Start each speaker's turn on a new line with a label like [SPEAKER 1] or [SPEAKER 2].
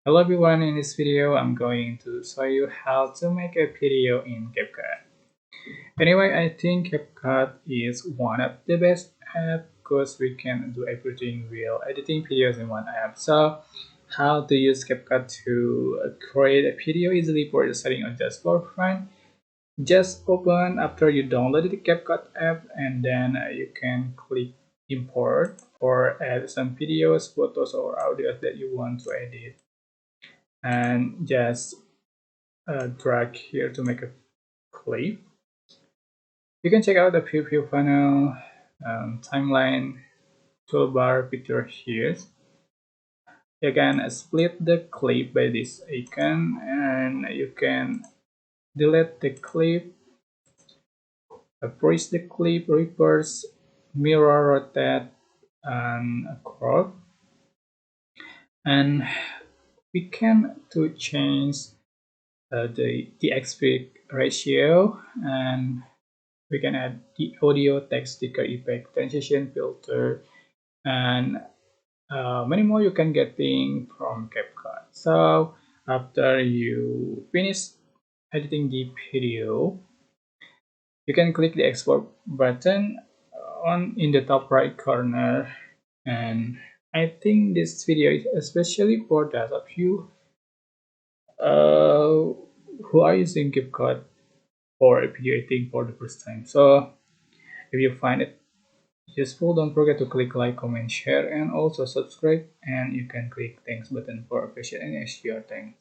[SPEAKER 1] Hello everyone, in this video I'm going to show you how to make a video in CapCut. Anyway, I think CapCut is one of the best apps because we can do everything while editing videos in one app. So how to use CapCut to create a video easily for the setting or just for fun. Just open after you downloaded the CapCut app and then you can click import or add some videos, photos or audios that you want to edit and just drag here to make a clip. You can check out the preview panel, timeline, toolbar picture here. You can split the clip by this icon and you can delete the clip, freeze the clip, reverse, mirror, rotate, and crop. And we can to change the aspect ratio, and we can add the audio, text, sticker effect, transition filter, and many more you can getting from CapCut. So after you finish editing the video, you can click the export button on in the top right corner. And I think this video is especially for those of you uh, who are using CapCut for video editing for the first time. So if you find it useful, don't forget to click like, comment, share, and also subscribe. And you can click thanks button for appreciate and share. Thanks.